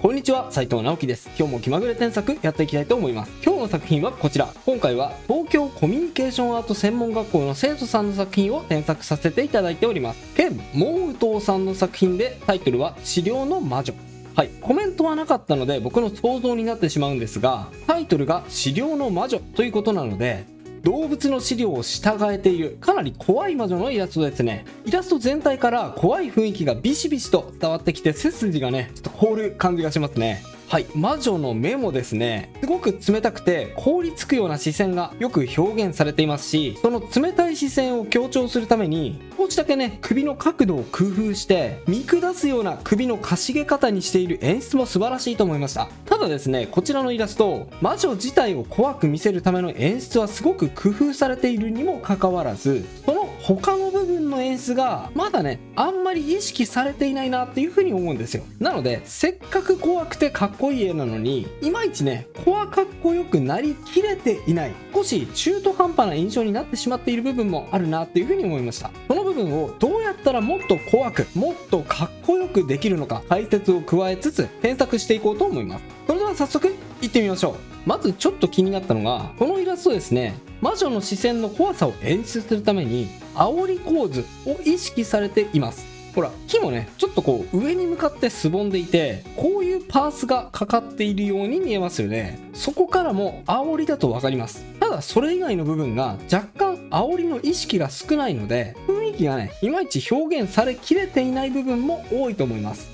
こんにちは、斉藤直樹です。今日も気まぐれ添削やっていきたいと思います。今日の作品はこちら。今回は東京コミュニケーションアート専門学校の生徒さんの作品を添削させていただいております。ケン・モンウトウさんの作品で、タイトルは資料の魔女。はい、コメントはなかったので僕の想像になってしまうんですが、タイトルが資料の魔女ということなので、動物の資料を従えているかなり怖い魔女のイラストですね。イラスト全体から怖い雰囲気がビシビシと伝わってきて、背筋がねちょっと凍る感じがしますね。はい、魔女の目もですね、すごく冷たくて凍りつくような視線がよく表現されていますし、その冷たい視線を強調するために少しだけね首の角度を工夫して見下すような首のかしげ方にしている演出も素晴らしいと思いました。ただですね、こちらのイラスト、魔女自体を怖く見せるための演出はすごく工夫されているにもかかわらず、その他の部分の演出がまだねあんまり意識されていないなっていう風に思うんですよ。なのでせっかく怖くてかっこいい絵なのに、いまいちね怖かっこよくなりきれていない、少し中途半端な印象になってしまっている部分もあるなっていう風に思いました。この部分をどうやったらもっと怖くもっとかっこよくできるのか、解説を加えつつ添削していこうと思います。それでは早速いってみましょう。まずちょっと気になったのが、このイラストですね、魔女の視線の怖さを演出するために煽り構図を意識されています。ほら、木もねちょっとこう上に向かってすぼんでいて、こういうパースがかかっているように見えますよね。そこからも煽りだと分かります。ただそれ以外の部分が若干煽りの意識が少ないので、雰囲気がねいまいち表現されきれていない部分も多いと思います。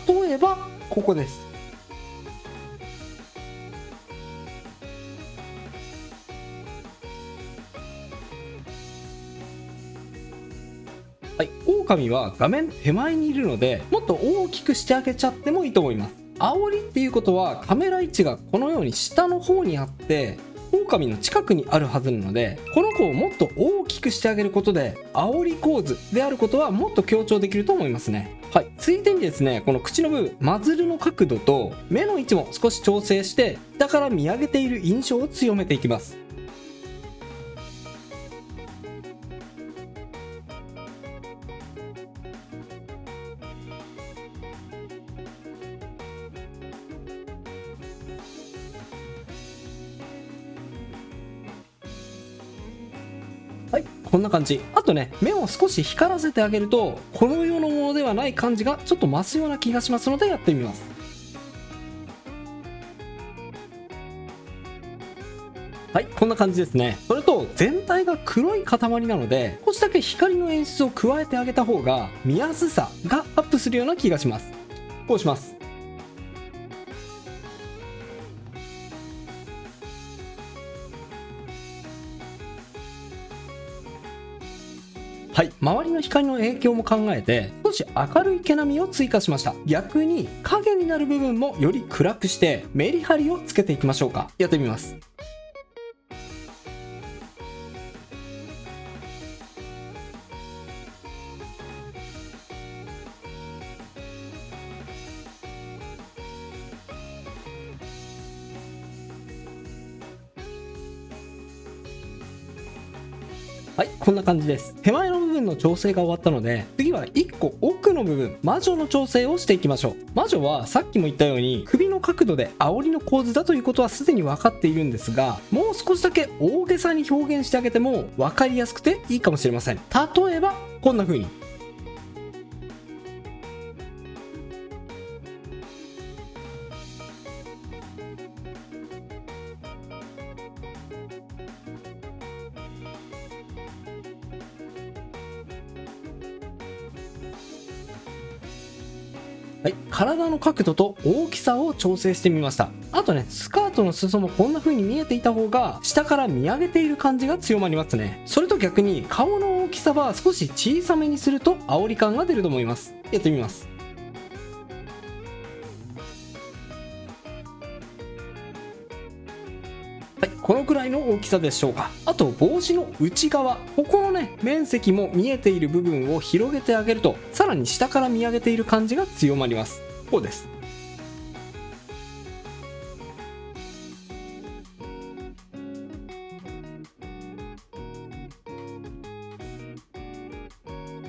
例えばここです。はい、狼は画面手前にいるので、もっと大きくしてあげちゃってもいいと思います。煽りっていうことはカメラ位置がこのように下の方にあって、狼の近くにあるはずなので、この子をもっと大きくしてあげることで煽り構図であることはもっと強調できると思いますね。はい、ついでにですね、この口の部分、マズルの角度と目の位置も少し調整して、下から見上げている印象を強めていきます。はい、こんな感じ。あとね、目を少し光らせてあげると、この世のものではない感じがちょっと増すような気がしますので、やってみます。はい、こんな感じですね。それと全体が黒い塊なので、少しだけ光の演出を加えてあげた方が見やすさがアップするような気がします。こうします。はい、周りの光の影響も考えて少し明るい毛並みを追加しました。逆に影になる部分もより暗くしてメリハリをつけていきましょうか。やってみます。はい、こんな感じです。手前の部分の調整が終わったので、次は1個奥の部分、魔女の調整をしていきましょう。魔女はさっきも言ったように首の角度で煽りの構図だということはすでに分かっているんですが、もう少しだけ大げさに表現してあげても分かりやすくていいかもしれません。例えばこんな風に。はい、体の角度と大きさを調整してみました。あとね、スカートの裾もこんな風に見えていた方が下から見上げている感じが強まりますね。それと逆に顔の大きさは少し小さめにすると煽り感が出ると思います。やってみます。はい、このくらいの大きさでしょうか。あと帽子の内側、ここのね面積も見えている部分を広げてあげると、さらに下から見上げている感じが強まります。こうです。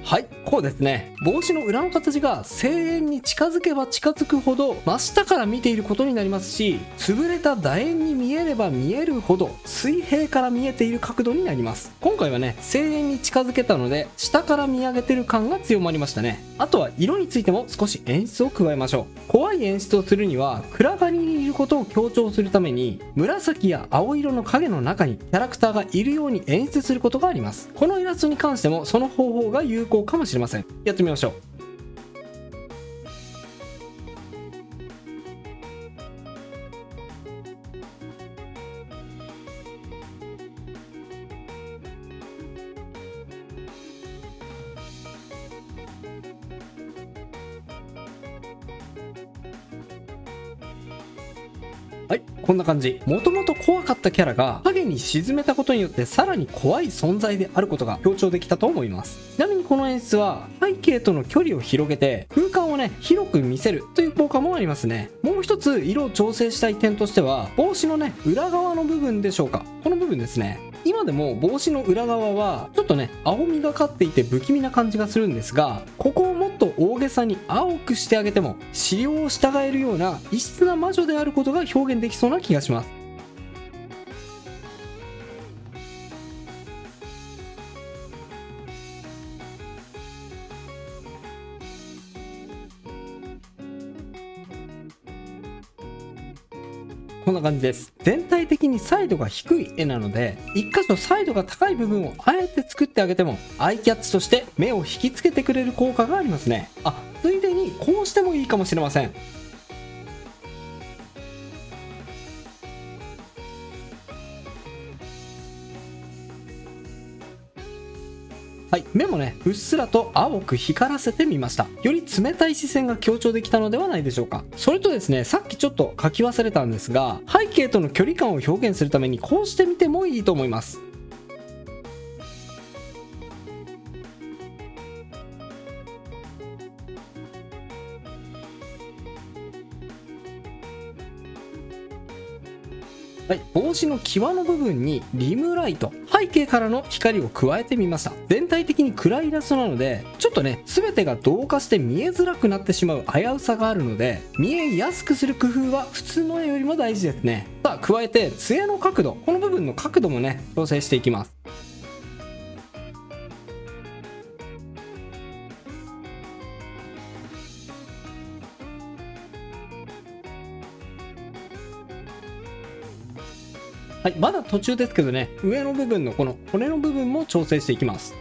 はい、こうですね。帽子の裏の形が声援に近づけば近づくほど真下から見ていることになりますし、潰れた楕円に見えれば見えるほど水平から見えている角度になります。今回はね、声援に近づけたので下から見上げてる感が強まりましたね。あとは色についても少し演出を加えましょう。怖い演出をするには暗がりにいることを強調するために、紫や青色の影の中にキャラクターがいるように演出することがあります。このイラストに関してもその方法が有効かもしれません。やってみましょう。はい、こんな感じ。もともと怖かったキャラが影に沈めたことによってさらに怖い存在であることが強調できたと思います。ちなみにこの演出は背景との距離を広げて空間をね、広く見せるという効果もありますね。もう一つ色を調整したい点としては、帽子のね、裏側の部分でしょうか。この部分ですね。今でも帽子の裏側はちょっとね、青みがかっていて不気味な感じがするんですが、ここをもっと大げさに青くしてあげても使用を従えるような異質な魔女であることが表現できそうな気がします。こんな感じです。全体的にサイドが低い絵なので、一箇所サイドが高い部分をあえて作ってあげてもアイキャッチとして目を引きつけてくれる効果がありますね。ついでにこうしてもいいかもしれません。はい、目もね、うっすらと青く光らせてみました。より冷たい視線が強調できたのではないでしょうか。それとですね、さっきちょっと書き忘れたんですが、背景との距離感を表現するためにこうしてみてもいいと思います。はい、帽子の際の部分にリムライト、背景からの光を加えてみました。全体的に暗いイラストなので、ちょっとね、全てが同化して見えづらくなってしまう危うさがあるので、見えやすくする工夫は普通の絵よりも大事ですね。さあ、加えて杖の角度、この部分の角度もね、調整していきます。はい、まだ途中ですけどね、上の部分のこの骨の部分も調整していきます。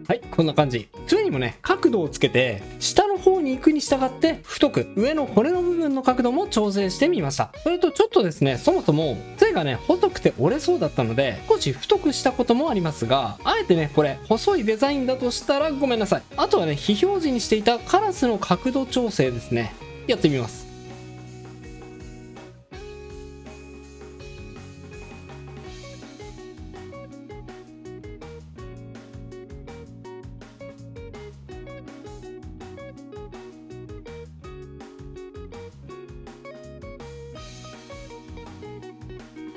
はい、こんな感じ。杖にもね、角度をつけて、下の方に行くに従って太く、上の骨の部分の角度も調整してみました。それとちょっとですね、そもそも杖がね、細くて折れそうだったので、少し太くしたこともありますが、あえてね、これ、細いデザインだとしたらごめんなさい。あとはね、非表示にしていたカラスの角度調整ですね。やってみます。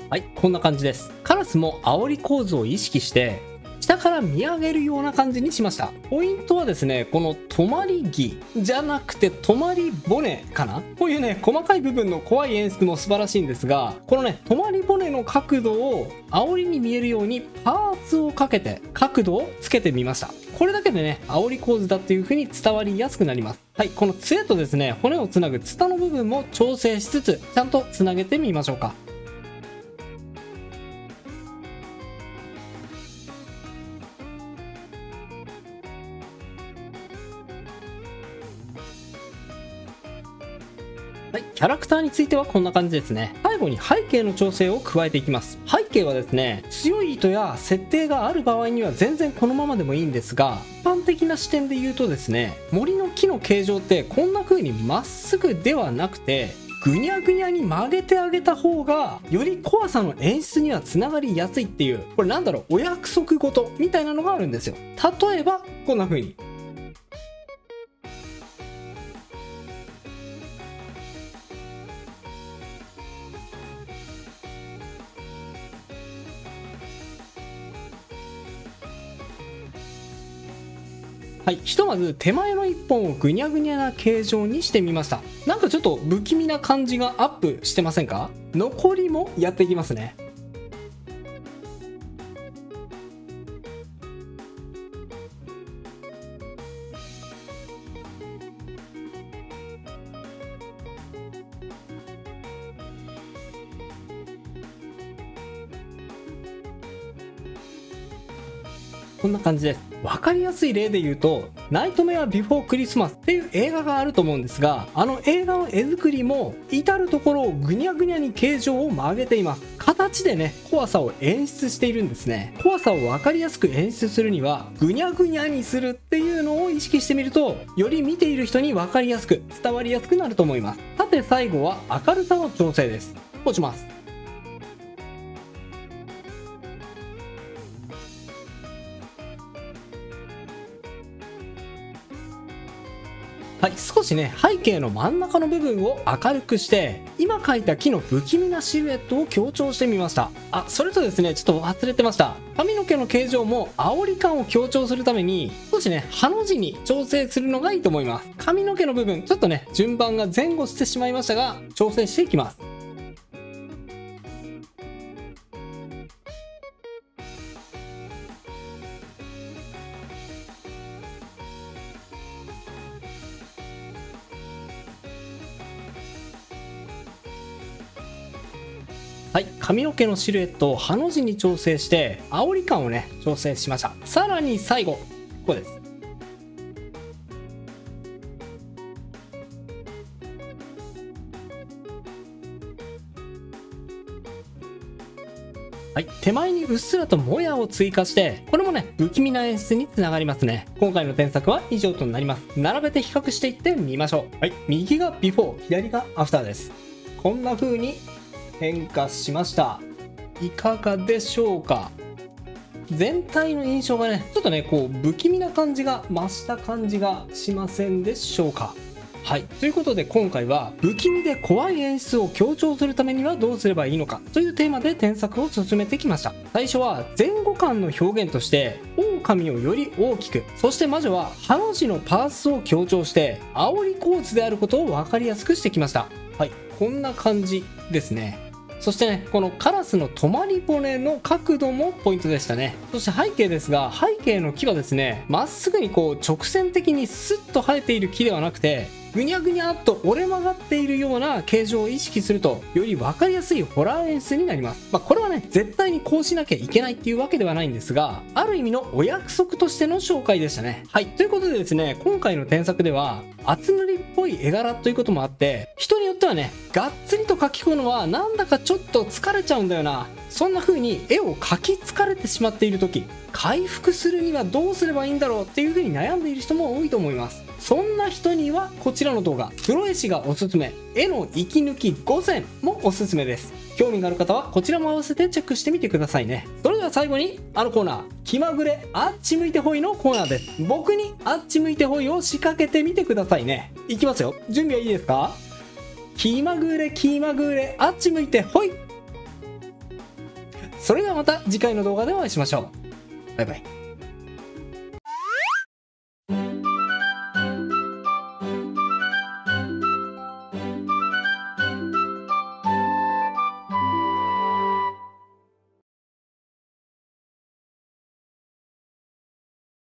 はい、こんな感じです。カラスも煽り構図を意識して、下から見上げるような感じにしました。ポイントはですね、この止まり木じゃなくて止まり骨かな。こういうね、細かい部分の怖い演出も素晴らしいんですが、このね、止まり骨の角度を煽りに見えるようにパーツをかけて角度をつけてみました。これだけでね、煽り構図だっていう風に伝わりやすくなります。はい、この杖とですね、骨をつなぐツタの部分も調整しつつ、ちゃんとつなげてみましょうか。はい、キャラクターについてはこんな感じですね。最後に背景の調整を加えていきます。背景はですね、強い糸や設定がある場合には全然このままでもいいんですが、一般的な視点で言うとですね、森の木の形状ってこんな風にまっすぐではなくて、ぐにゃぐにゃに曲げてあげた方がより怖さの演出にはつながりやすいっていう、これなんだろう、お約束事みたいなのがあるんですよ。例えばこんな風に。はい、ひとまず手前の1本をぐにゃぐにゃな形状にしてみました。なんかちょっと不気味な感じがアップしてませんか？残りもやっていきますね。こんな感じです。わかりやすい例で言うと、ナイトメアビフォークリスマスっていう映画があると思うんですが、あの映画の絵作りも至るところをぐにゃぐにゃに形状を曲げています。形でね、怖さを演出しているんですね。怖さをわかりやすく演出するには、ぐにゃぐにゃにするっていうのを意識してみると、より見ている人にわかりやすく、伝わりやすくなると思います。さて最後は明るさの調整です。落ちます。はい、少しね、背景の真ん中の部分を明るくして、今描いた木の不気味なシルエットを強調してみました。あ、それとですね、ちょっと忘れてました。髪の毛の形状も煽り感を強調するために、少しね、ハの字に調整するのがいいと思います。髪の毛の部分、ちょっとね、順番が前後してしまいましたが、調整していきます。はい、髪の毛のシルエットをハの字に調整して煽り感をね調整しました。さらに最後ここです。はい、手前にうっすらともやを追加して、これもね不気味な演出につながりますね。今回の添削は以上となります。並べて比較していってみましょう。はい、右がビフォー、左がアフターです。こんな風に変化しました。いかがでしょうか？全体の印象がねちょっとねこう不気味な感じが増した感じがしませんでしょうか？はい、ということで今回は不気味で怖い演出を強調するためにはどうすればいいのかというテーマで添削を進めてきました。最初は前後感の表現として狼をより大きく、そして魔女はハの字のパースを強調して煽り構図であることを分かりやすくしてきました。はい、こんな感じですね。そしてね、このカラスの止まり骨の角度もポイントでしたね。そして背景ですが、背景の木はですね、まっすぐにこう直線的にスッと生えている木ではなくて、ぐにゃぐにゃっと折れ曲がっているような形状を意識すると、より分かりやすいホラー演出になります。これはね、絶対にこうしなきゃいけないっていうわけではないんですが、ある意味のお約束としての紹介でしたね。はい、ということでですね、今回の添削では、厚塗りっぽい絵柄ということもあって、人によってはね、がっつりと描き込むのはなんだかちょっと疲れちゃうんだよな。そんな風に絵を描き疲れてしまっている時、回復するにはどうすればいいんだろうっていう風に悩んでいる人も多いと思います。そんな人にはこちらの動画、プロ絵師がおすすめ、絵の息抜き5選もおすすめです。興味がある方はこちらも合わせてチェックしてみてくださいね。それでは最後にあのコーナー、気まぐれあっち向いてほいのコーナーです。僕にあっち向いてほいを仕掛けてみてくださいね。いきますよ。準備はいいですか？気まぐれ気まぐれあっち向いてほい。それではまた次回の動画でお会いしましょう。バイバイ。